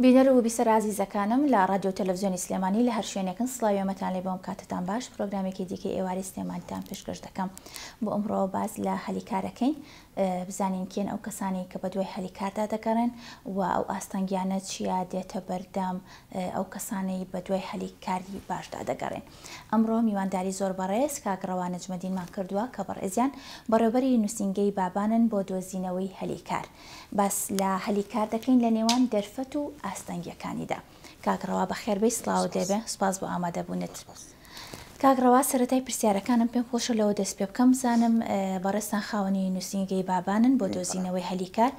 بینەر و بیسەر عزیزەکانم لە رادیۆ تەلەڤیزیۆنی سلێمانی لە هەر شوێنێکن سڵاوێمەتان لێ بۆم کاتتان باش پرۆگرامێکی دیکەی ئێواری سلێمانیتان پێشکەش دەکەم بۆ ئەمڕۆ باز لە هەلیکارەکەین بزانین کێن ئەو کەسانی کە بە دوای هەلیکاردا دەگەڕێن و ئەو ئاستەنگیانە چیا دێتە بەردەم ئەو کەسانەی بە دوای هەلیکاری باشدا دەگەڕێن. ئەمڕۆ میوانداری زۆر بەڕێز کاگڕەوان نەجمەدینمان کردووە کە بەڕێزیان بەڕێوەبەری نووسینگەی بابانن بۆ دۆزینەوەی هەلیکار. باس لە هەلیکار دەکەین لە نێوان دەرفەت و ئاستەنگیەکانیدا. کاگڕەوا بەخێربەی سڵاو دەبێ سپاس بۆ ئامادەبوونت. کاگڕەوا سەرەتای پرسیارەکانم پێم خۆشە لەوە دەست پێ بکەم بزانم بەڕێستان خاوەنی نووسینگەی بابانن بۆ دۆزینەوەی هەلیکار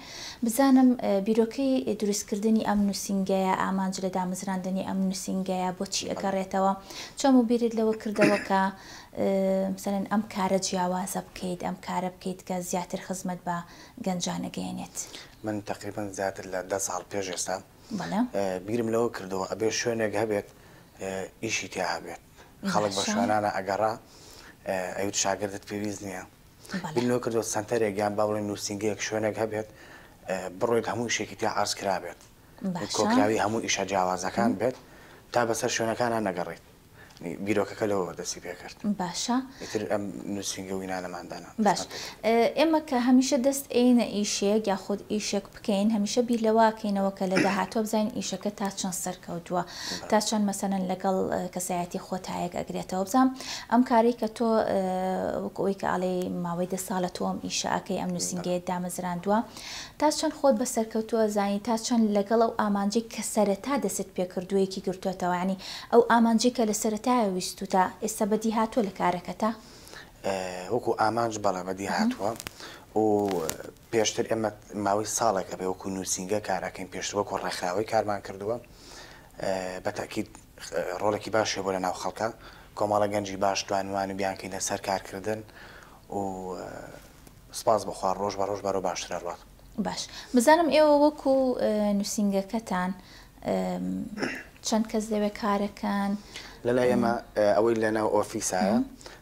بزانم بیرۆکەی دروستکردنی ئەم نووسینگەیە ئامانج لە دامەزراندنی ئەم نووسینگەیە بۆچی ئەگەڕێتەوە چۆن و بیرت لەوە کردەوە کە مثلەن ئەم کارە جیاوازە بکەیت ئەم کارە بکەیت کە زیاتر خزمەت بە گەنجانەگەیەنێت. من تقریبا زیاتر لە 10 ساڵ پێش ئێستا بیرم لەوە کردەوە ئەبێ شوێنێک هەبێت ئیشی تیا هەبێت خەڵک بە شوێنانە ئەگەڕا ئەوت شاگردت پێویست نییە. بیرم لەوە کردەوە سنتەرێک یان با بڵێن نووسینگەیەک شوێنێک هەبێت بڕۆیت هەموو شتێکی تیا عەرز کرا بێت کۆکراوی هەموو ئیشە جیاوازەکان بێت تا بەسەر شوێنەکانە نەگەڕێت. بیرۆکەکە لەوە دەستی پێ کرد. باشە ئەم نووسینگە و وینانەماندانە. باش ئێمە کە هەمیشە دەست ئێنە ئیشێک یا خۆت ئیشێک بکەین هەمیشە بیر لەواکەینەوە کە لە داهاتوە بزانین ئیشەکە تا چەند سەرکەوتووە تا چەند مەسەنەن لەگەڵ کەسایەتی خۆتایەک ئەگرێتەوە بزانم ئەم کاری کە تۆ وەکەوەی کە ئاڵێ ماوەی 10 ساڵە تۆم ئیشە ئەکەی ئەم نووسینگەیە دامەزراندووە تا چەند خۆت بە سەرکەوتووە زانی تا چەند لەگەڵ ئەو ئامانجی کە سەرەتا دەست پێکردووەیەکی گرتوێتەوە ینی ئەو ئامانجی کە لە سەرەتایە ویستو تا ئێستا بەدی هاتووە لە کارەکەتە وەکو ئامانج بەڵێ بەدی هاتووە و پێشتر ئێمە ماوەی ساڵێکە بێ وەکو نووسینگە کارەکەین پێشتر وەکو ڕێکخراوەی کارمان کردووە بەتاکید ڕۆڵێکی باشێ بۆ لە ناو خەڵکە کۆمەڵە گەنجی باش توانوانە بیانکەین لەسەر کارکردن و سپاس بخوا ڕۆژ بە ڕۆژ بەرەو باشتر ئەڕوات. باش بزانم ئێوە وەکو نووسینگەکەتان چەند کەس دەوێ کارەکەن لەلای ئێمە ئەوەی لەناو ئۆفیسایە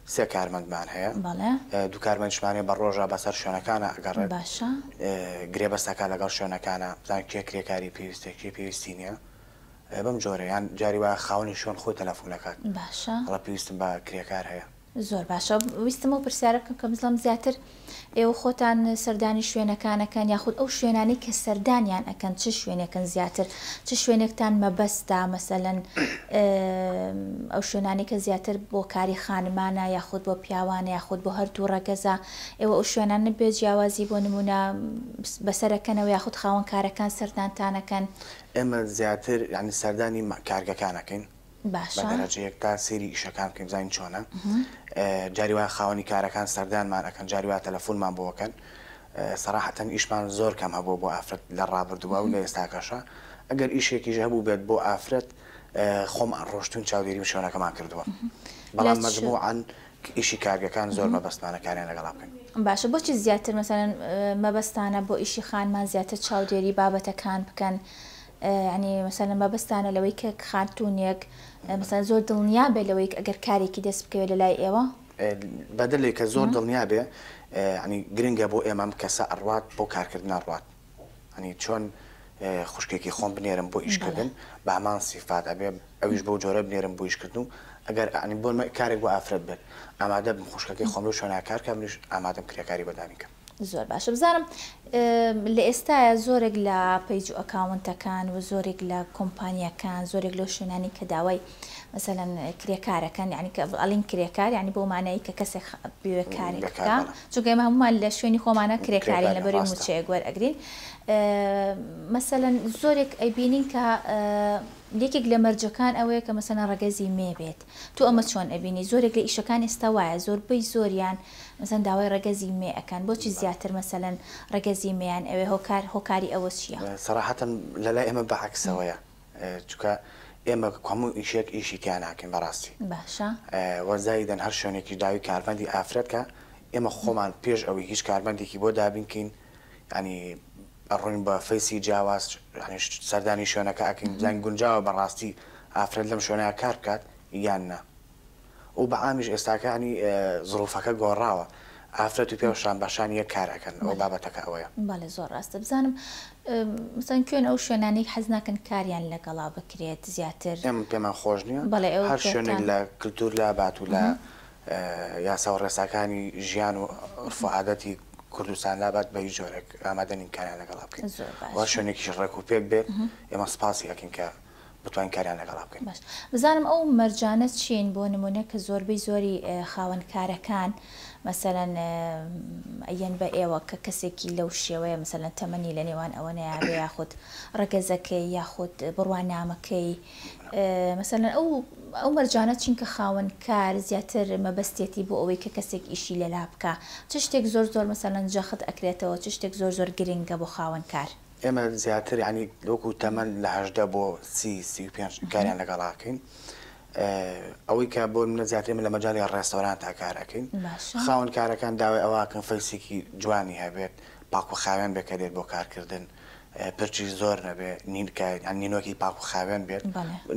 3 کارمەندمان هەیە دوو کارمەندشمانێ بە ڕۆژە بەسەر شوێنەکانە ئەگەڕێت باشە گرێبەستەکە لەگەڵ شوێنەکانە بزان کێ کرێکاری پێویستێکی پێویستی نییە بەم جۆرەیان جاری وایە خاوەنی شوێن خۆی تەلەفۆنەکات باشە هەڵە پێویستم بە کرێکار هەیە. زۆر باشە ویستمەوە پرسیارەکەم کە بزڵم زیاتر ئێوە خۆتان سەردانی شوێنەکانەکەن یاخود ئەو شوێنانی کە سەردانیان ئەەکەن چ شوێنێکن زیاتر چ شوێنێکتان مەبەستا مەسەلەن ئەو شوێنانی کە زیاتر بۆ کاری خانمانە یاخود بۆ پیاوانە یاخود بۆ هەردوو ڕەگەزە ئێوە ئەو شوێنان بێ جیاوازی بۆ نمونە بەسەرەکەنەوە یاخود خاوەن کارەکان سەردانتانەکەن ئێمە زیاتر یعنی سەردانی کارگەکانەکەین باشە بەدەرەجەیەک تا سێری ئیشەکان بکەین بزانین چۆنە جاری وایە خاوەنی کارەکان سەردانمان ئەەکەن جاری وایە تەلەفۆنمان بۆکەن سەراحەتەن ئیشمان زۆر کەم هەبوو بۆ ئافرەت لە ڕابردووە و لە ئێستاکەشە ئەگەر ئیشێکیش هەبوو بێت بۆ ئافرەت خۆمان ڕۆشتون چاودێری شوێنەکەمان کردووە بەڵام مەجموعەن ئیشی کارگەکان زۆر مەبەستمانەکانیان لەگەڵا بکەین. باشە بۆچی زیاتر مەسەلەن مەبەستانە بۆ ئیشی خانمان زیاتر چاودێری بابەتەکان بکەن ینی مەسەلەن مەبەستانە لەوەی کە خاتونێک مثلا زۆر دڵنیا بێ لەوەی ئەگەر کارێکی دەست بکەوێت لە لای ئێوە بەدلێک کە زۆر دڵنیا بێ ینی گرنگە بۆ ئێمەم کەسە ئەڕوات بۆ کارکردن ڕوات ینی چۆن خوشکێکی خۆم بنێرم بۆ ئیشکردن بە هەمان سیفات ئەبێ ئەویش بۆ جۆرە بنێرم بۆ ئیشکردن و ئەگەر ئەنی بۆ کارێک بۆ ئافرەت بێت ئامادە بم خوشکەکەی خۆم لە شوێنە کارکە منیش ئامادەم کرێکاری بەدامیکەم. زۆر باشە بزانم لە ئێستاە زۆرێک لە پەیج و ئەکاونتەکان و زۆرێک لە کۆمپانیەکان زۆرێک لە شوێنانی کە داوای مەسەلەن کرێکارەکەن یعنی کە ئەڵین کرێکار یعنی بۆ مانایی کە کەسێک بوێ کارێکەکە چونکە ئێمە هەمومان لە شوێنی خۆمانە کرێکارین لە بەروی موچەیەک وەرئەگرین مەسەلەن زۆرێک ئەیبینین کە یەکێک لە مەرجەکان ئەوەیە کە مەسەلەن ڕەگەزی مێ بێت تۆ ئەمە چۆن ئەبینی زۆرێک لە ئیشەکان ئێستا وایە زۆربەی زۆریان مەسەلەن داوای ڕەگەزی مێ ئەکەن بۆچی زیاتر مەسەلەن ڕەگەزی مێیان ئەوێ هۆکاری ئەوە چییە؟ سەراحەتەن لەلای ئێمە بەعەکسەوەیە چونکە ئێمە هەموو ئیشێک ئیشی تیان ناکەین بەڕاستی باشە وەزایدەن هەر شوێنێکی داوی کارمەندی ئافرەتکە ئێمە خۆمان پێش ئەوەی هیچ کارمەندێکی بۆ دابینکەین ینی ئەڕۆین بە فەیسی جیاواز سەردانی شوێنەکە ئەکەین بزانین گونجاوە بەڕاستی ئافرەت لەم شوێنەیە کار بکات یان نا و بەعامیش ئێستاکانی زڵوفەکە گۆڕاوە ئافرەت و پێوەشان باشان یەک کارەکەن ئەو بابەتەکە ئەوەیە. بەڵێ زۆر ڕاستە. بزانم مثلا کوێن ئەو شوێنانەی حەز ناکەن کاریان لەگەڵا بکرێت زیاتر ئێمە پێمان خۆش نییە هەر شوێنێک لە کللتور لا بات و لە یاسا و ڕێساکانی ژیان و عادەتی کوردستان لابات بە هیچ جۆرێک ئامادەنین کاریان لەگەڵا بکەین وا شوێنێکیش ڕێک و پێک بێت ئێمە سپاسی ئەکەین کە بتوانین کاریان لەگەڵا بکەین. باش بزانم ئەو مەرجانە چین بۆ نمونە کە زۆربەی زۆری خاوەنکارەکان مثلەن ئەیەن بە ئێوە کە کەسێکی لەو شێوەیە مثلەن تەمەنی لە نێوان ئەوە نەیابێ یاخود ڕەگەزەکەی یاخود بڕوانامەکەی مثلەن ئەو مەرجانە چین کە خاوەنکار زیاتر مەبەستێتی بۆ ئەوەی کە کەسێک ئیشی لەلا بکە چ شتێک زۆر مثلەن جەخت ئەکرێتەوە چ شتێک زۆر گرنگە بۆ خاوەنکار. ئێمە زیاتر ینی لۆکو تەمەن لە 18 بۆ 35 کاریان لەگەڵاکەین ئەوەی کە بۆ منە زیاتر لە مەجای ڕێستۆران تا کارەکەین خاوەنکارەکان داوای ئەوواکەن فەیسێکی جوانی هەبێت پاک و خاوێن بێکە دێت بۆ کارکردن پرچی زۆر نەبێ نینۆکی پاک و خاوێن بێت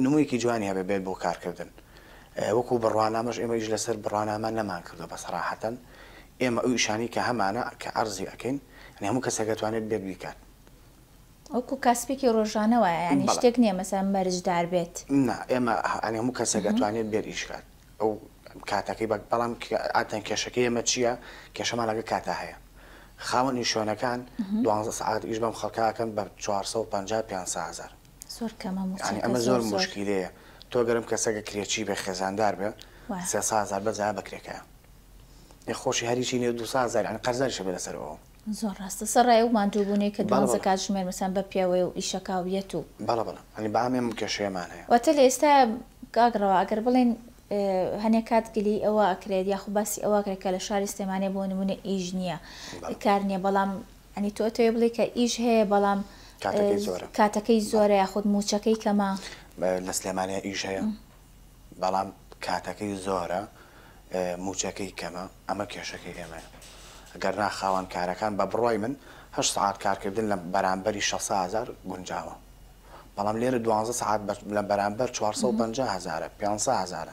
نموویەکی جوانی هەبێ بێت بۆ کارکردن وەکو بڕوانامەش ئێمە ئیش لەسەر بڕوانامە نەمان کردو بەسەراحەتەن ئێمە ئەو ئیشانی کە هەمانە کە ئەرزی ئەەکەین هەموو کەسێک دەتوانێت بێت بیکات ئەوکو کاسپێکی ڕۆژانەوە ینی شتێک نییە مەسەن مەرجدار بێت ئێمە هەموو کەسێک دەتوانێت بێت ئیشکات ئەو کاتەکەی بەڵام ئاتەن کێشەکەی ئێمە چییە کێشەمان لەگە کاتە هەیە خاوەنی شوێنەکان 12 ساعت ئیش بەم خەڵکاکەن بە 450,000 زۆر کەمە ئەمە زۆر مشکیلەیە تۆ گەرم کەسەکە کرێکی بە خێزاندار بێ 300,000 بەجا بەکرێکەیە خۆشی هەریچی نێ 200,000 قەرزاریشە بێ لەسەرەوە زۆر ڕاستە سەرڕای و ماندووبوونی کە دوانزە کات ژمێر مەسەن بە پیاوەی و ئیشەکاویەت و بەڵە ئەنی بەامێم کێشەیەمان هەیە واتە لە ئێستا گاگڕەوە ئەگەر بڵێن هەنێک کات گلی ئەوە ئەکرێت یاخو باسی ئەوەکرێکە لە شاری سلێمانێ بۆ نمونە ئیش نییە کار نییە بەڵام ئەنی تۆ بڵێ کە ئیش هەیە بەڵام کاتەکەی زۆرە یاخود موچەکەی کەمە لە سلێمانیا ئیش هەیە بەڵام کاتەکەی زۆرە موچەکەی کەمە ئەمە کێشەکەی ئێمەیە ئەگەر ناخاوان کارەکان بە بڕۆی من 8 ساعت کارکردن لە بەرامبەری 600,000 گونجاوە بەڵام لێرە 12 ساعت لە بەرامبەر 450,000 500,000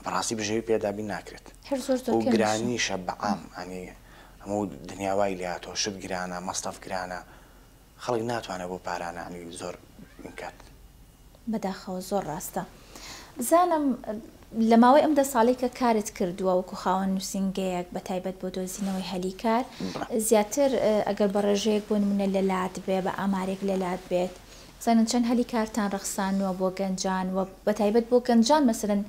بەڕاستی بژێوی پێدابی ناکرێت و گرانیشە بەعام ئەنی هەموو دنیاوای لاتۆ شت گرانە مەستەف گرانە خەڵک ناتوانێت بۆ پارانە ئەنی زۆر کات بەداخەوە زۆر ڕاستە. بزانم لە ماوەی ئەم 10 ساڵی کە کارت کردووە وەکو خاوەن نووسینگەیەک بە تایبەت بۆ دۆزینەوەی هەلیکار زیاتر ئەگەر بە ڕێژەیەک بۆ نمونە لە لات بێ بە ئامارێک لە لات بێت زانن چەند هەلیکارتان ڕەخسانوە بۆ گەنجان و بە تایبەت بۆ گەنجان مەسەرەن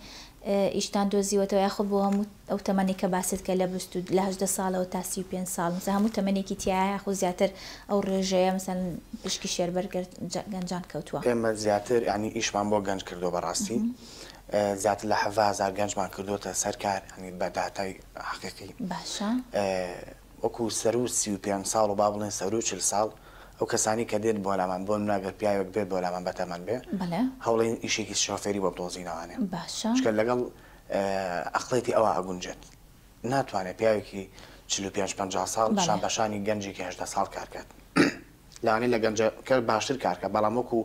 ئیشتان دۆزیوەتەوە یاخود بۆ هەموو ئەو تەمەنی کە باست کە لە بست و لە 18 ساڵەوە تا 35 ساڵ مثلا هەموو تەمەنێکی تایە یاخود زیاتر ئەو ڕێژەیە مثلا پشکی شێربەر گەنجان کەوتووە ئێمە زیاتر ینی ئیشمان بۆ گەنج کردو بەڕاستی زیاتر لە 70,000 گەنجمان کردوتە سەرکار هەنی بە داتای حەقیقی باشە وەکو سەر و 35 ساڵ و با بڵێن سەر و 40 ساڵ ئەو کەسانی کە دێت بۆ لامان بۆ ناگەر پیاوێک بێت بۆ لامان بەتەمەن بێ هەوڵین ئیشێکی شۆفێری بۆ بدۆزینەوانێ چکە لەگەڵ ئەقڵێتی ئەوە ئەگونجێت ناتوانێت پیاوێکی 45-50 ساڵ شان بەشانی گەنجێکی 18 ساڵ کارکات لەوانەیە لە گەنجەکە باشتر کارکە بەڵام وەکو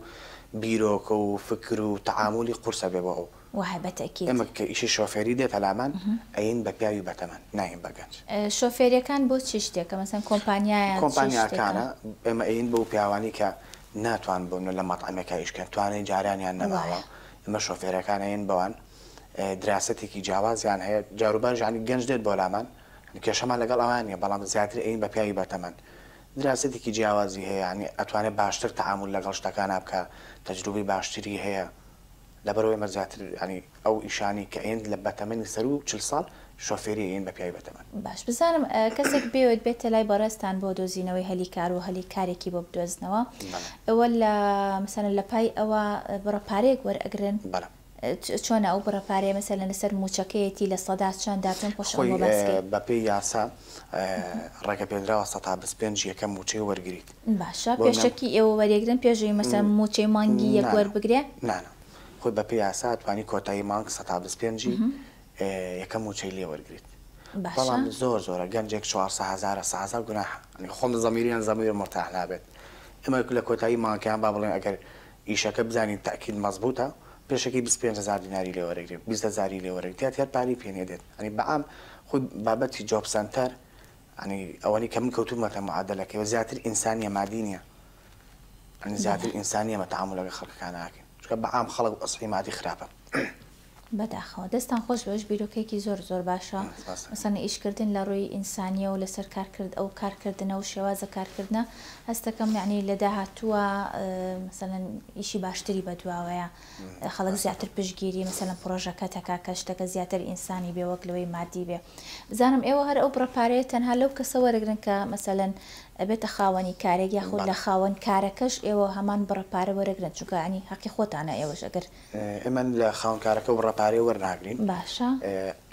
بیرۆکە و فکر و تەعاملی قورسە بێ بۆ ئەو ئێمە کە ئیشی شۆفێری دێتە لامان ئەین بە پیاوی بەتەمەن ناین بە گەنج شۆفێریەکان بۆ چی شتێکە مەسەن کۆمپانیاکانە ئێمە ئەین بۆ پیاوانی کە ناتوان بوون لە مەطعمەکە ئیشکەن توانێت جارانیان نەماوە ئەمە شۆفێرەکان ئەین بەوان دراستێکی جیاوازیان هەیە جاروبارژانی گەنج دێت بۆ لامان کێشەمان لەگەڵ ئەوانە بەڵام زیاتر ئەین بە پیاوی بەتەمەن دراستێکی جیاوازی هەیە ینی ئەتوانێت باشتر تەعامل لەگەڵ شتەکانە بکە تەجروبی باشتری هەیە لەبەرەوەی ئێمە زیاتر ینی ئەو ئیشانی کە ئێن لە بەتەمەنی سەر و 40 ساڵ شۆفێری ئێن بە پیاوی بەتەمەن باش بزانم کەسێک بێوێت بێتە لای بەڕێستان بۆ دۆزینەوەی هەلیکار و هەلیکارێکی بۆ بدۆزنەوە ئەوە لە مەسەلەن لە پای ئەوە بڕەپارەیەک وەرئەگرن چۆنە ئەو بڕەپارەیە مەسەلەن لەسەر موچەکەیەتی لە سەدات چەند داتون پۆشەوە باسکەیت بە پێی یاسا ڕێگە پێدراوە 125 یەکەم موچەی وەرگریت باشە پێشەکی ئێوە وەرێگرن پێشەوەی مەسەن موچەی مانگی یەک وەربگرێ نانە خۆی بە پێی یاسا توانی کۆتایی مانگ 125 یەکەم موچەی لێ وەرگریت بەڵام زۆر زۆرە گەنجێک 400,000 گوناح خۆم زەمیریان زەمیر مرتاح نابێت ئێمە لە کۆتایی مانگیان با بڵێن ئەگەر ئیشەکە بزانین تاکید مەزبوطە پێشەکەی 25,000 دیناری لێ وەرەگرێت 20,000 لێ وەرەگرێت هەر پاری پێنێ دێت ئەنی بەعام خود بابەتی جۆب سنتەر ینی ئەوەی کە من کەوتومەتە معادلەکەی زیاتر ئینسانیە مادینیە زیاتر ئینسانیە مەتەعامل لەگەڵ خەڵکەکان ناکەین چونکە بەعام خەڵک ئەسڵی مادی خراپە. بەداخەوە دەستان خۆش بەش بیرۆکێکی زۆر باشە مەسەن ئیشکردن لە ڕووی ئینسانیە و لەسەر کارکرد ئەو کارکردنە و شێوازە کارکردنە هەستەکەم یعنی لە داهاتووە مەسەن ئیشی باشتری بەدواوەیە خەڵک زیاتر پشتگیری مەسەن پرۆژەکەتەکە کە شتەکە زیاتر ئینسانی بێ وەک لەوەی مادی بێ. بزانم ئێوە هەر ئەو بڕەپارەیە تەنها لەو کەسە وەرەگرن کە مەسەلەن ئەبێتە خاوەنی کارێک یاخود لە خاوەن کارەکەش ئێوە هەمان بڕەپارە وەرەگرن چونکە ینی حەقی خۆتانە ئێوەش ئەگەر ئێمە لە خاوەن کارەکە و بڕەپارەی وەرناگرین باشە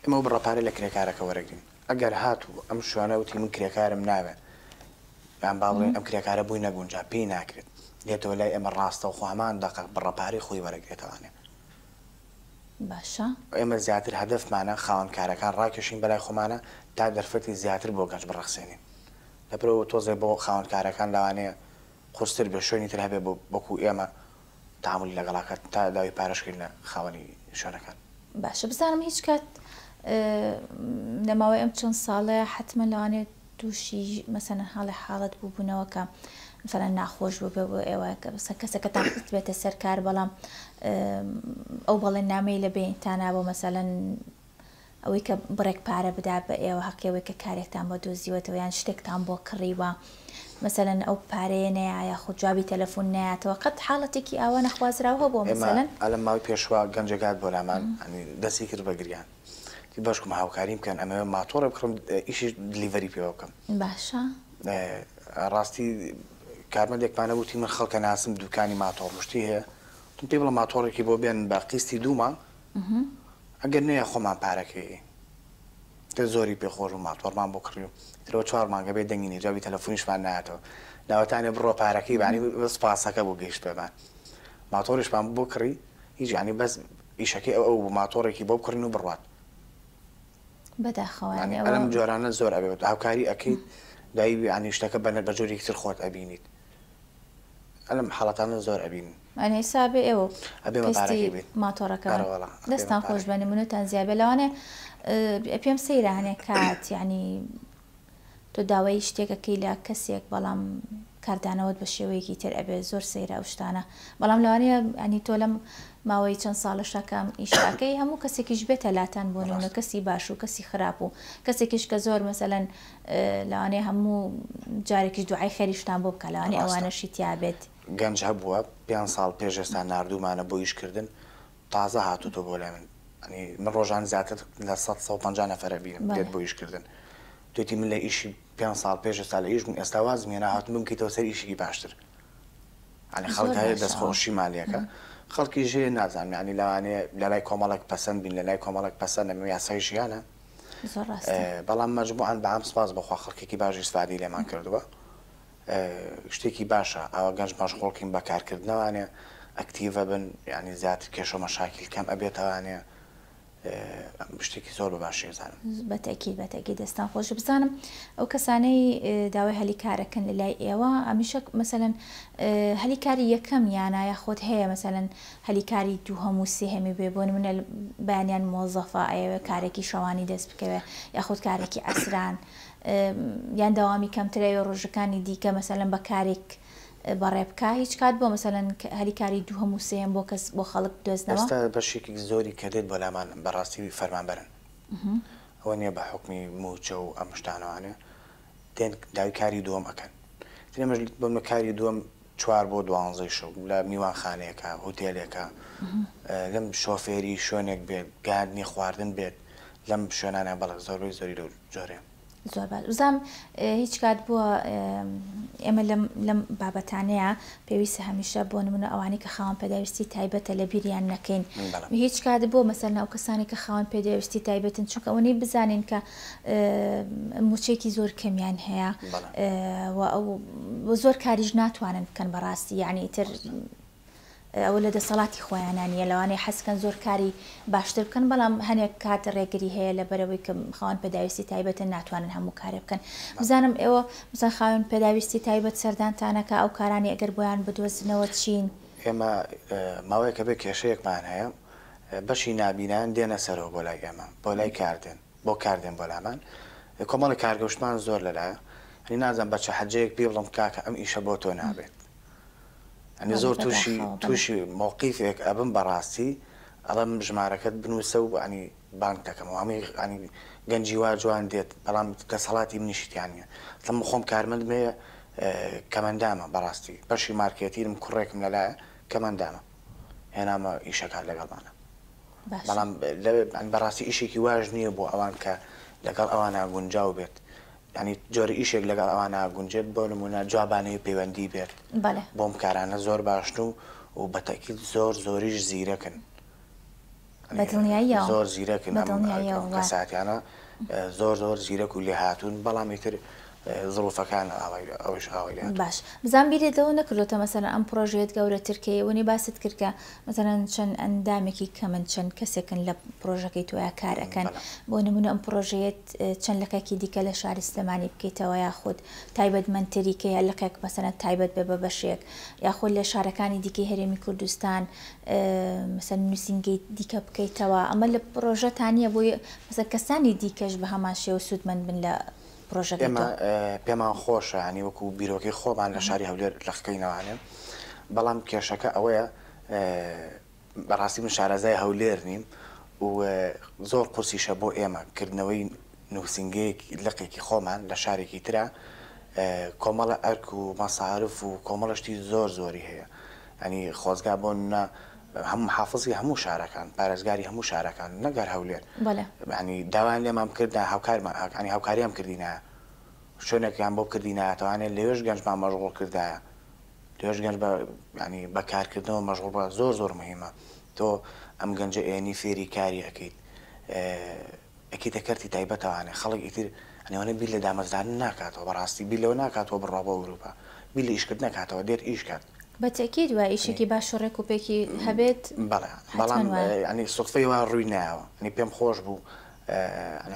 ئێمە بڕەپارە لە کرێکارەکە وەرەگرین ئەگەر هاتوو ئەم شوانە وتی من کرێکارم ناوێت یان باڵێن ئەم کرێکارە بووی نەگونجا پێی ناکرێت دێتەوە لای ئێمە ڕاستە و خوامان دەقە بڕەپارەی خۆی وەرەگرێتەوانێ. باشە ئێمە زیاتر هەدەفمانە خاوەن کارەکان ڕاکێشین بەلای خۆمانە تا دەرفەتی زیاتر بۆ گەنج بڕەخسێنین لەبەرەوە تۆزێ بۆ خاوەن کارەکان لەوانەیە قورستر بێ شوێنی تر هەبێ بۆ بەکو ئێمە تعاملی لەگەڵاکات تا داوای پارێزکردن لە خاوەنی شوێنەکان. باشە بزانم هیچ کات لەماوەی ئەم چەند ساڵەیە حتممە لەوانێت تووشی مەسەنە حاڵەت بووبوونەوەکە فەرەن ناخۆش بوو بێ بۆ ئێوە کەسەکەتان بێتە سەر کار بەڵام ئەو بەڵێن نامەی لە بێنتانە بۆ مەسەلەن ئەوەی کە بڕێک پارە بدا بە ئێوە حەقیەوەی کە کارێکتان بۆ دۆزیوەتەوە یان شتێکتان بۆ کڕیوە مەسەلەن ئەو پارەیە نەیە خۆ جوابی تەلەفۆن نایەتەوە قەت حاڵەتێکی ئاوە نەخوازراوە بۆ مەسەلەن ئەلە ماوەی پێشوا گەنجەکات بۆ لامان دەستی کرد بە گریان باشکم هاوکاریم بکەن ئەمە ماتۆڕە بکڕم ئیشی دلیڤەری پێوە بکەم. باشە ڕاستی کارمەندێکمانە وتی من خەڵکە ناسم دوکانی ماتۆڕ مشتی هەیە تم پێ بڵە ماتۆڕێکی بۆ بێن بە قیستی دوومان ئەگەر نەیە خۆمان پارەکەی تە زۆری پێخۆش و ماتۆڕمان بۆ کڕی و ترەوە 4 مانگە بێ دەنگینی جاوی تەلەفۆنیشمان نایەتەوە ناوەتانێ بڕۆ پارەکەی بانی بەس پاسەکە بۆ گەیشت بێمان ماتۆڕیشمان بۆ کڕی هیچ ینی بەس ئیشەکەی ئەو ماتۆڕێکی بۆ بکڕین و بڕوات بەداخەوە ئەلەم جۆرانە زۆر ئەبێت هاوکاری ئەەکەیت دایی ینی شتەکە بەنەر بە جۆرێکی تر خۆت ئەبینیت ئەلم حاڵەتانە زۆر ئەبین ئەنی سابێ ئێوە ماتۆڕەکە دەستان خۆش بە نمونەتان زیابێ لەوانێ پێم سەیرانێ کات ینی تۆ داوای شتێکەکەی لە کەسێک بەڵام کاردانەوەت بە شێوەیەکی تر ئەبێ زۆر سەیرە ئەو شتانە بەڵام لەوانەیە ئەنی تۆ لەم ماوەی چەند ساڵشەکەم ئیشاکەی هەموو کەسێکیش بێتە لاتان بۆ نمونە کەسی باش و کەسی خراپ و کەسێکیش کە زۆر مەسەلەن لەوانەیە هەموو جارێکیش دوعای خەریشتان بۆ بکە لەوانەیە ئەوانەشی تیابێت گەنج هەبووە 5 ساڵ پێش ئێستا نردوومانە بۆ ئیشکردن تازە هاتوتۆ بۆ لای من ڕۆژان زیاتر لە 150 نەفەرە بینم دێت بۆ ئیشکردن توێتی من لە ئیشی 5 ساڵ پێش ئێستا لە ئیش بووم ئێستا وازم هێنا هاتووم بکەیتەوە سەر ئیشێکی باشتر ینی خەڵک هەیە دەستخۆشی مالیەکە خەڵکی ژێ نازانم ینی لەوانەیە لە لای کۆمەڵێک پەسەند بین لە لای کۆمەڵێک پەسەند نەمە یاسای ژیانە بەڵام مەجموعان بەعام سپاس بەخوا خەڵکێکی باشی استفادەی لێمان کردووە شتێکی باشە ئەوە گەنج مەشغوڵکین بە کارکردنەوانێ ئەکتیڤە بن ینی زیاتر کێشە مەشاکیل کەم ئەبێتەوانێ شتێکی زۆر بە باشی زانم بەتەکی دەستان خۆش بزانم ئەو کەسانەی داوای هەلیکارەکەن لە لای ئێوە ئەمیشە مەسەلەن هەلیکاری یەکەم یانایە خۆت هەیە مەسەلەن هەلیکاری دوو هەموو سێهەمی بێ بۆ نمونە بەیانیان مۆزەفە ئەوێ کارێکی شەوانی دەست بکەوێ یاخود کارێکی ئەسران یان داوامی کەمترەوە ڕۆژەکانی دیکە مەسەلەن بە کارێک بەڕێبکە هیچ کات بۆ مەسەلەن هەلیکاری دوو هەموو سێم بۆ کەس بۆ خەڵک دۆزنەوە ئێستا بەشێکی زۆری کە دێت بۆ لامان بەڕاستی فەرمانبەرن ئەوە نییە بە حکمی موچە و ئەم شتانەوانێ دێن داوی کاری دووەم ئەکەن تێمەش بەمە کاری دووەم 4 بۆ 12 شەو لە میوانخانەیەەکە هۆتێلێکە لەم شۆفێری شوێنێک بێت گاردنی خواردن بێت لەم شوێنانە بەڵک زۆربەی زۆری جۆرێ زۆر باش وزام هیچ کات بووە ئێمە لەم بابەتانەیە پێویستە هەمیشە بۆ نمونە ئەوانی کە خاوەن پێداویستی تایبەتە لە بیریان نەکەین هیچ کات بۆ مەسەلەن ئەو کەسانی کە خاوەن پێداویستی تایبەتن چونکە ئەوەی بزانین کە موچێکی زۆر کەمیان هەیە و زۆر کاریش ناتوانن بکەن بەڕاستی یعنی تر ئەوە لە دەسەڵاتی خۆیانانیە لەوانەیە حەسکەن زۆر کاری باشتر بکەن بەڵام هەنێک کات ڕێگری هەیە لە بەرەوەی کە خاوەن پێداویستی تایبەتن ناتوانن هەموو کارێ بکەن بزانم ئێوە مثلا خاوەن پێداویستی تایبەت سەردانتانەکە ئەو کارانی ئەگەر بۆیان بدۆزنەوە چین ئێمە ماوەیەکە بێ کێشەیەکمان هەیە بەشی نابینان دێنە سەرەوە بۆ لای ئێمە بۆ لای کاردێن بۆ کاردێن بۆ لامان کۆمەڵی کارگەشتمان زۆر لەلایە هەنی نازان بەچە حەجەیەک پێ بڵم کاکە ئەم ئیشە بۆ تۆ نابێت ئەنی زۆر تووشی مووقیفێک ئەبم بەڕاستی ئەڵم ژمارەکەت بنووسە و ئەنی بانک دەکەمەوە هەمووی ئەنی گەنجی وا جوان دێت بەڵام دەسەڵاتی منیشتیان نیە لەم خۆم کارمەند مێ کەمەندامە بەڕاستی بەشی مارکێتیرم کوڕێکم لەلایە کەمەندامە هێنامە ئیشەکان لەگەڵمانە بەڵام بەڕاستی ئیشێکی واژ نییە بۆ ئەوان کە لەگەڵ ئەوانە گونجاو بێت ینی جۆری ئیشێک لەگەڵ ئەوانە گونجێت بۆ نمونە جوابانەی پەیوەندی بێت بۆم کارانە زۆر باشن و بەتەکیید زۆریش زیرەکن زۆر زیرەکن کەساتیانە زۆر زیرەک و لێ هاتوون بەڵام ئیتر زڵوفەکان ئەوش ئاوای باش بزان بیرێتەوە نەکردوتە مەسەن ئەم پرۆژێت گەورەتر کەیەوەنی باست کردکە مەسەرەن چەند ئەندامێکی کەمن چەند کەسێکن لە پرۆژەکەی تۆیا کار ئەەکەن بۆ نمونە ئەم پرۆژەیەت چەند لەکەکی دیکە لە شاری سلێمانی بکەیتەوە یاخود تایبەتمەندتەریکەیە لەکەک مەسەرەن تایبەت بێ بە بەشێک یاخود لە شارەکانی دیکەی هەرێمی کوردستان مەسەن نووسینگەی دیکە بکەیتەوە ئەمە لە پرۆژەتانیە بۆی مەسەر کەسانی دیکەش بە هەمان شێوە سوودمەند بن لە ئێمە پێمان خۆشە ینی وەکو بیرۆکی خۆمان لە شاری هەولێر لەخکەینەوانێ بەڵام کێشەکە ئەوەیە بەڕاستی من شارەزای هەولێر نیم و زۆر قورسیشە بۆ ئێمە کردنەوەی نووسینگەیەکی لەقێکی خۆمان لە شارێکی ترە کۆمەڵە ئەرک و مەساعرف و کۆمەڵشتی زۆری هەیە ئەنی خۆزگا بۆ هەموو حافظی هەموو شارەکان پارێزگاری هەموو شارەکان نەگەر هەولێر ینی داوان لێمان کردا هاوکارمان هاوکاریان کردینە شوێنێکیان بۆ کردینەتەوانێت لەوێش گەنجمان مەشغوڵ کردایە لەوێش گەنج ینی بەکارکردنەوە مەشغوڵ بە زۆر مهمە تۆ ئەم گەنجە ئێنی فێری کاری ئەەکەیت ئەکیتە کەرتی تایبەتەوانێ خەڵک ئیتر ئەنێوانە بیر لە دامەزران ناکاتەوە بەڕاستی بیر لەوە ناکاتەوە بڕوا بۆ ئەوروپا بیر لە ئیشکرد نەکاتەوە دێت ئیشکات بەتەکیید وای ئیشێکی باش و ڕێکوپێکی هەبێت بەڵام ینی سوتفەی وا ڕووی نایەوە نی پێم خۆش بوو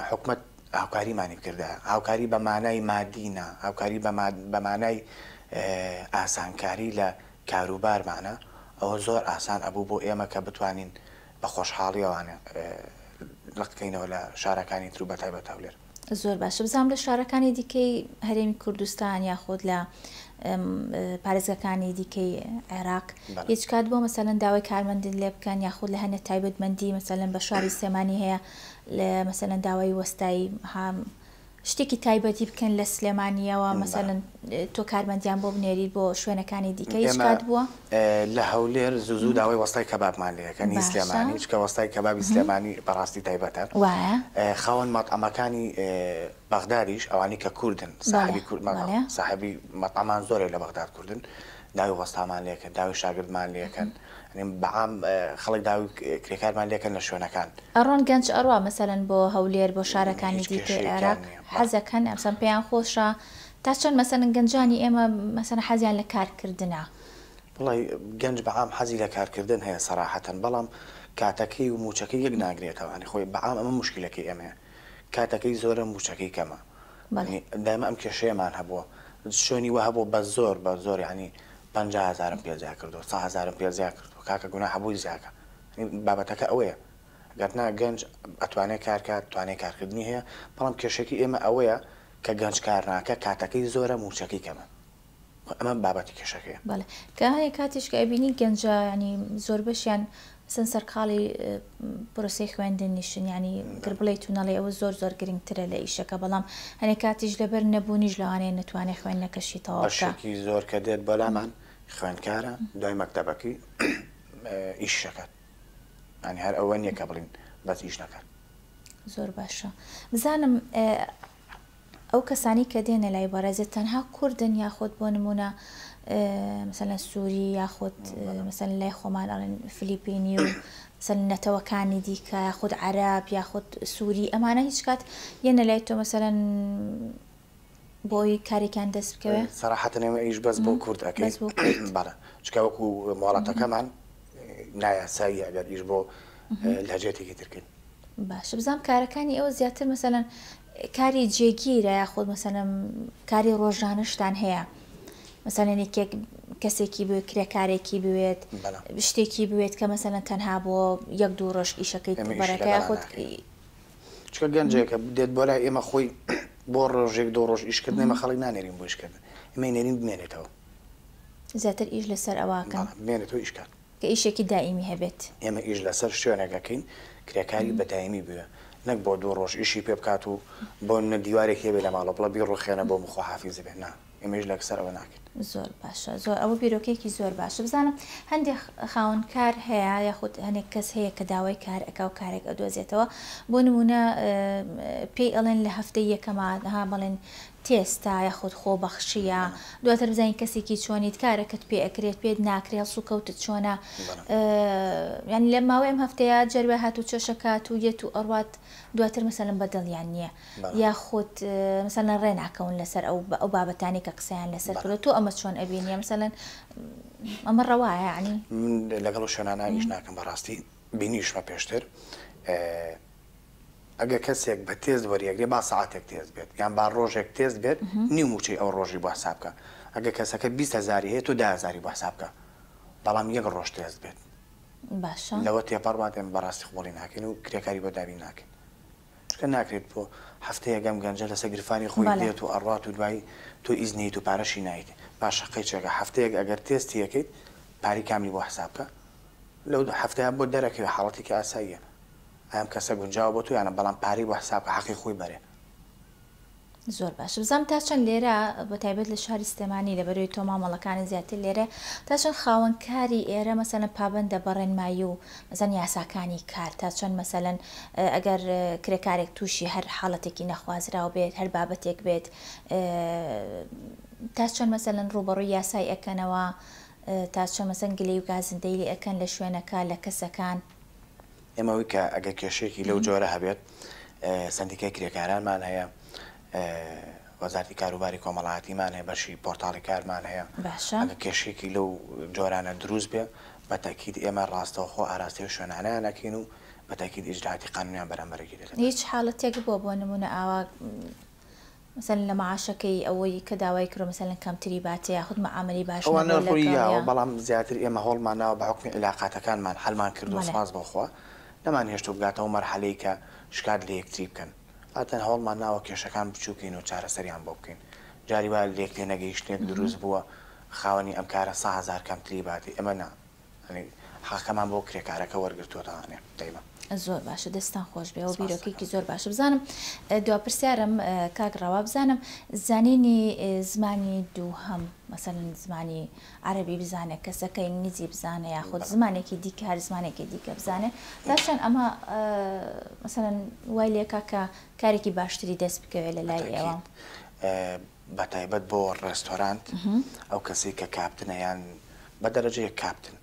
حکومەت هاوکاریمانی کردە هاوکاری بە مانای مادینە هاوکاری بە مانای ئاسانکاری لە کاروبارمانە ئەوە زۆر ئاسان ئەبوو بۆ ئێمە کە بتوانین بە خۆشحاڵیەوانە لەقکەینەوە لە شارەکانی تر و بە تایبەت هەولێر زۆر باشە بزانام لە شارەکانی دیکەی هەرێمی کوردستان یاخود لە پارێزگەکانی دیکەی عێراق هیچ کات بۆ مەسەلەن داوای کارمەندی لێ بکەن یاخود لە هەنە تایبەتمەندی مەسەلەن بە شاری سلێمانی هەیە لە مەسەلەن داوای وەستایی شتێکی تایبەتی بکەن لە سلێمانیەوە مەسەلەن تۆ کارمەندیان بۆ بنێریت بۆ شوێنەکانی دیکە هیچ کات بووە لە هەولێر زوو داوای وەستای کەبابمان لەکەنی سلێمانی چکە وەستای کەبابی سلێمانی بەڕاستی تایبەتە خاوەن مەطعەمەکانی بەغدادیش ئەوانی کە کوردن ساحبی مەطعەمان زۆرێک لە بەغداد کوردن داوای وەستامان لێکەن داوای شاگردمان لێکەن بەعام خەڵک داوای کرێکارمان لێکەن لە شوێنەکان ئەڕۆن گەنج ئەڕوا مەسەلەن بۆ هەولێر بۆ شارەکانی دیکەی عێراق حەزەکەن ئەمسەن پێیان خۆشە تا چەند مەسەلەن گەنجانی ئێمە مەسەلەن حەزیان لە کارکردنە وڵی گەنج بەعام حەزی لە کارکردن هەیە سەراحەتەن بەڵام کاتەکەی و موچەکەی یەک ناگرێتەوەنی خۆی بەعام ئەمە مشکلەکەی ئێمە کاتەکەی زۆرە موچەکەی کەمە دایمە ئەم کێشەیەمان هەبووە شوێنی وە هەبوو بە زۆر ینی 50,000 پێزیا کردو 100,000 پێزیا کردو کاکە گونا هەبووی زیاکە بابەتەکە ئەوەیە گەرنا گەنج ئەتوانێت کارکات توانێت کارکردنی هەیە بەڵام کێشێکی ئێمە ئەوەیە کە گەنج کارناکە کاتەکەی زۆرە موچەکەی کەمە ئەمە بابەتی کێشەکەیە کە هەیە کاتیش کە ئەبینی گەنجە ینی زۆر بەشیان سن سەرقاڵی پرۆسی خوێندنیشن ینی گر بڵێ تونەڵێ ئەوە زۆر گرنگترە لە ئیشەکە بەڵام هەنێ کاتیش لەبەر نەبوونیش لەوانەیە نتوانێت خوێندنەکەشیتەوە بەشێکی زۆر کە دێت بەلامان خوێندکارە دوای مەکتەبەکەی ئیشەکەات ئەنی هەر ئەوە نییە کە بڵین بەس ئیش نەکات زۆر باشە بزانم ئەو کەسانی کە دێنە لای بەڕێزێت تەنها کوردن یاخود بۆ نمونە مثلا سووری یاخود مثلا لای خۆمان ئەڵێن فلیپینی و مثلا نەتەوەکانی دیکە یاخود عەراب یاخود سووری ئەمانە هیچ کات یەنە لای تۆ مثلا بۆی کارێکیان دەست بکەوێ سەراحەتەن ئێمە ئیش بەس بۆ کورد ئەەکەین بەڵێ چکە وەکو مۆڵەتەکەمان نایاسایی ئەگەر ئیش بۆ لهجێتێکی ترکەین باش بزانم کارەکانی ئەوە زیاتر مثلا کاری جێگیرە یاخود مثلا کاری ڕۆژانەشتان هەیە مثلا کەسێکی بوێت کرێکارێکی بوێت شتێکی بوێت کە مثلا تەنها بۆ 1-2 ڕۆژ ئیشەکەی بەرەکە یاخود چکە گەنجێکە دێت بۆ لای ئێمە خۆی بۆ ڕۆژێک دۆ ڕۆژ ئیشکردن ئێمە خەڵک نانێرین بۆ ئیشکردن ئێمە نێرین بمێنێتەوە زیاتر ئیش لەسەر ئەواکەن بمێنێتەوە ئیشکات کە ئیشێکی دائیمی هەبێت ئێمە ئیش لەسەر شوێنەکەکەین کرێکاری بەدایمی بووە نەک بۆ دوو ڕۆژ ئیشی پێ بکات و بۆ نە دیوارێک هێبێ لە ماڵە بڵە بیڕۆخێنە بۆ مخۆ حافیز بێت نا ئێمەش لەکسەر ئەوە ناکەین زۆر باشە زۆر ئەوە بیرۆکێکی زۆر باشە بزانم هەندێک خاوەنکار هەیە یاخود هەنێک کەس هەیە کە داوای کار ئەکا و کارێک ئەدۆزێتەوە بۆ نمونە پێی ئەڵێن لە هەفتەی یەکەمانها بڵێن تێستا یاخود خۆبەخشیە دواتر بزانین کەسێکی چۆنیت کارەکەت پێ ئەکرێت پێت ناکرێت سوکەوتت چۆنە ینی لە ماوەی ئەم هەفتەیە جەروە هات و چۆشەکات و یەت و ئەڕوات دواتر مەسەلەن بەدڵیان نییە یاخود مەسەلەن ڕێناکەون لەسەر ئەو بابەتانی کە قسەیان لەسەر کرێت تۆ ئەمە چۆن ئەبینیە مەسەلەن ئەمە ڕەوایە ینی لەگەڵ شوێنانە ئیش ناکەم بەڕاستی بینیشمە پێشتر ئەگە کەسێک بە تێز وەریەگرێ با ساعتێک تێز بێت یان با ڕۆژێک تێز بێت نیم موچەی ئەو ڕۆژی بۆ حساب بکە ئەگە کەسەکە 20,000 هەیە تۆ 10,000 بۆ حساب بکە بەڵام یەک ڕۆژ تێز بێت باشە لەوە تێپەڕات ئێمە بەڕاستی خۆڵی ناکەین و کرێکاری بۆ دابین ناکەین چکە ناکرێت بۆ هەفتەیە گەم گەنجە لەسەر گرفانی خۆی دێت و ئەڕات و دوایی تۆ ئیزنیت و پارەشی نایت باشە قەیچێکە هەفتەیەک ئەگەر تێستی یەکەیت پاری کامی بۆ حساب بکە لەو هەفتەیە بۆ دەرەکەوێت حاڵەتێکی ئاساییە ئەم کەسە گونجاو بۆ تو یانە بەڵام پارەی بۆ حساب بکە حەقی خۆی بەرێ زۆر باش بزانم تا چەند لێرە بە تایبەت لە شاری سلێمانی لەبەرەوەی تۆ مامەڵەکانی زیاتر لێرە تا چەند خاوەنکاری ئێرە مەسەلەن پابەندە بەڕێنمایی و مەسەلەن یاساکانی کار تا چەند مەسەلەن ئەگەر کرێکارێک تووشی هەر حاڵەتێکی نەخوازراو بێت هەر بابەتێک بێت تا چەند مەسەلەن ڕوبەڕووی یاسای ئەکەنەوە تا چەند مەسەلەن گلەی و گازندەی لێ ئەکەن لە شوێنەکە لە کەسەکان ئێمەوەی کە ئەگە کێشێکی لەو جۆرە هەبێت سندیکای کرێکارانمان هەیە وەزارەتی کاروباری کۆمەڵایەتیمان هەیە بەشی پۆرتاڵی کارمان هەیە ئەگە کێشێکی لەو جۆرانە دروست بێ بە تاکید ئێمە ڕاستەوخۆ ئاراستەی شوێنانەیان نەکەین و بە تاکید ئیجراعاتی قانونیان بەرامبەرەکی دەکەن هیچ حاڵەتێک بووە بۆ نمونە ئاوا مثلا لە معاشەکەی ئەوەی کە داوای کرۆ مثلا کەمتری باتێ یاخود مەعامەلی باش ڕوویەوە بەڵام زیاتر ئێمە هەوڵمان ناوە بە حکمی علاقاتەکانمان هەڵمان کردو سپاس بۆخوا نەمان هێشت بگاتەوە مەرحەلەی کە شکات لە یەکتری بکەن هاتەن هەوڵمان ناوە کێشەکان بچووکەین و چارەسەریان بۆ بکەین جاری وا لێک لێ نەگەیشتێک دروست بووە خاوەنی ئەم کارە 100,000 کەمتری باتی ئەمە نا حەقەمان بۆ کرێکارەکە وەرگرتووەتەوانێ دەیمە زۆر باشە دەستان خۆش بێ و بیرۆکێکی زۆر باشە بزانم دوا پرسیارم کاگڕاوە بزانم زانینی زمانی دووهەم مەسەلەن زمانی عەرەبی بزانێت کەسەکە ئینگلیزی بزانێ یاخود زمانێکی دیکە هەر زمانێکی دیکە بزانێ تاشان ئەمە مەسەلەن وای لێکا کە کارێکی باشتری دەست بکەوێت لە لای ئێوە بە تایبەت بۆ ڕێستۆرانت ئەو کەسی کە کاپتنە یان بە دەرەجەیە کاپتن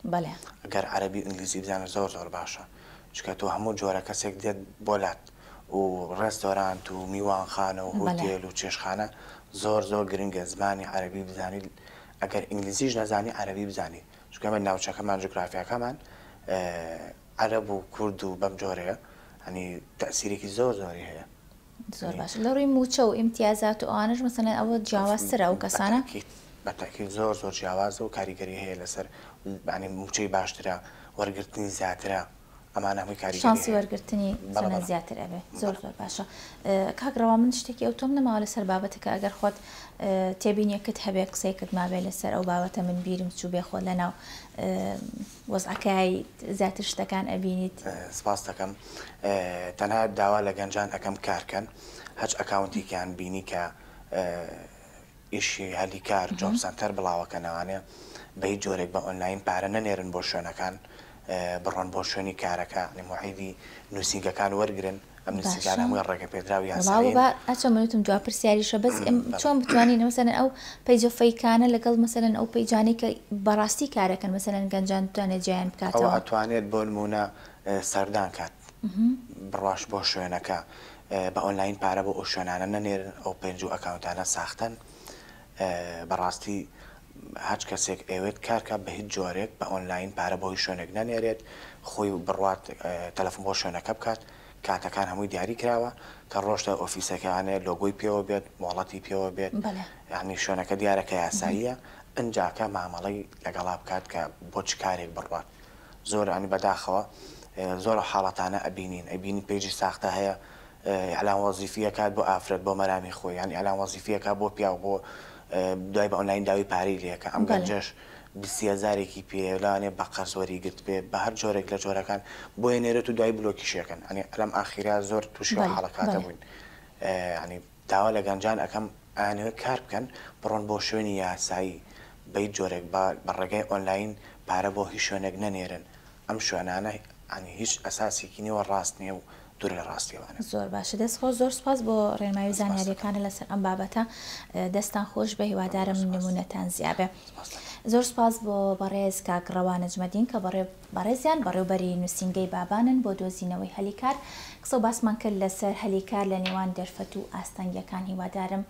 ئەگەر عەرەبی ئینگلیزی بزانێت زۆر زۆر باشە چکە تۆ هەموو جۆرە کەسێک دێت بۆلات و ڕێستۆرانت و میوانخانە و هۆتێل و چێشخانە زۆر زۆر گرنگە زمانی عەرەبی بزانی ئەگەر ئینگلیزیش نەزانی عەرەبی بزانی چکە ئێمە ناوچەکەمان جوگرافیاکەمان عەرەب و کورد و بەم جۆرەیە هەنی تەئسیرێکی زۆر زۆری هەیە زۆر باش لە ڕووی موچە و ئیمتیازات و ئەوانش مەسەلەن ئەوە جیاوازترە ئەو کەسانە بەتاکید زۆر زۆر جیاوازە و کاریگەری هەیە لەسەر موچەی باشترە وەرگرتنی زیاترە ئەمانە هەمووی کاری شانسی وەرگرتنی زیاتر ئەبێ زۆر زۆر باشە کاگڕەوە من شتێکی ئەو تۆم نەماوە لەسەر بابەتەکە ئەگەر خۆت تێبینیەکەت هەبێ قسەیەکت مابێ لەسەر ئەو بابەتە من بیرم چوو بێ خۆ لەناو وەزعەکەی زیاتر شتەکان ئەبینیت سپاس دەکەم تەنها داوا لە گەنجان ئەەکەم کارکەن هەچ ئەکاونتێکیان بینی کە ئیشی هەلی کار جۆب سەنتەر بڵاوەکە نەوانێ بە هیچ جۆرێک بە ئۆنلاین پارە نەنێرن بۆ شوێنەکان بڕۆن بۆ شوێنی کارەکە نموحیدی نووسینگەکان وەرگن ئەم نووسینگان هەمووی ڕێگە پێدراوی یاسایین ئەچۆ منوتم دوا پرسیاریشە بەس چۆن بتوانین مەسەلەن ئەو پەیجە فەیکانە لەگەڵ مەسەلەن ئەو پەیجانەی کە بەڕاستی کارەکەن مەسەلەن گەنجان بتوانێت جیان بکاتەوە ئەتوانێت بۆ نمونە سەردان کات بڕواش بۆ شوێنەکە بە ئۆنلاین پارە بۆ ئەو شوێنانە نەنێرن ئەو پێنج و ئەکاونتانە ساختن بەڕاستی هەچ کەسێک ئەوێت کارکە بە هیچ جۆرێک بە ئۆنلاین پارە بۆی شوێنێک نەنێرێت خۆی بڕوات تەلەفۆن بۆ شوێنەکە بکات کاتەکان هەمووی دیاری کراوە کە ڕۆژتە ئۆفیسەکانێت لۆگۆی پێوە بێت مۆڵەتی پێوە بێت یعنی شوێنەکە دیارەکە یاساییە ئەنجاکە مامەڵەی لەگەڵا بکات کە بۆ چ کارێک بڕوات زۆر ئەنی بەداخەوە زۆر حاڵەتانە ئەبینین ئەبینی پێیجی ساختە هەیە ئیعلان وەزیفیە کات بۆ ئافرەت بۆ مەرامی خۆی یان ئیعلان وەزیفیە کات بۆ پیا و بۆ دوای بە ئۆنلاین داوی پارەی لێکە ئەم گەنجەش 20,000 پێ لەوانێ بە قەرز وەریگرت بێ بە هەر جۆرێک لە جۆرەکان بۆ هێنێرێت و دوای بلۆکیشەکەن ئەنی ئەلەم ئاخیرا زۆر تووشی حەڵەکاتە بووین ینی داوا لە گەنجان ئەەکەم ئاانوێت کار بکەن بڕۆن بۆ شوێنی یاسایی بەیت جۆرێک بە ڕێگەی ئۆنلاین پارە بۆ هیچ شوێنێک نەنێرن ئەم شوێنانە ئەنی هیچ ئەساسێکی نیوە ڕاست نییە و دوور لە ڕاستیەوانە. زۆر باشە دەستخۆ زۆر سپاس بۆ ڕێنماوی زانیاریەکانە لەسەر ئەم بابەتە دەستان خۆش بە هیوادارم نمونەتان زیابێ. زۆر سپاس بۆ بەڕێز کاکڕەوان نەجمەدین کە بەڕێزیان بەڕێوبەری نووسینگەی بابانن بۆ دۆزینەوەی هەلیکار قسە باسمان کرد لەسەر هەلیکار لە نێوان دەرفەت و ئاستەنگیەکان هیوادارم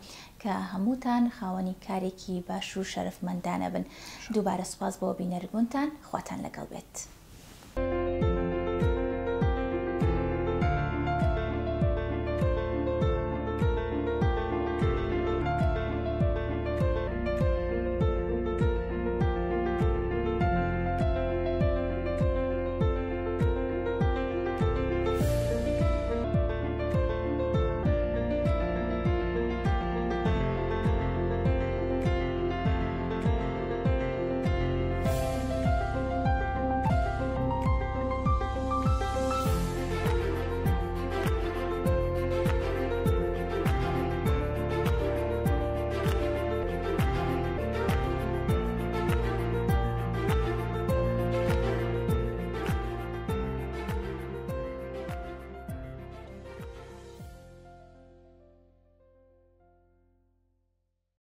کە هەمووتان خاوەنی کارێکی باش و شەرفمەندانە بن. دووبارە سپاس بۆ بینەربوونتان خواتان لەگەڵ بێت.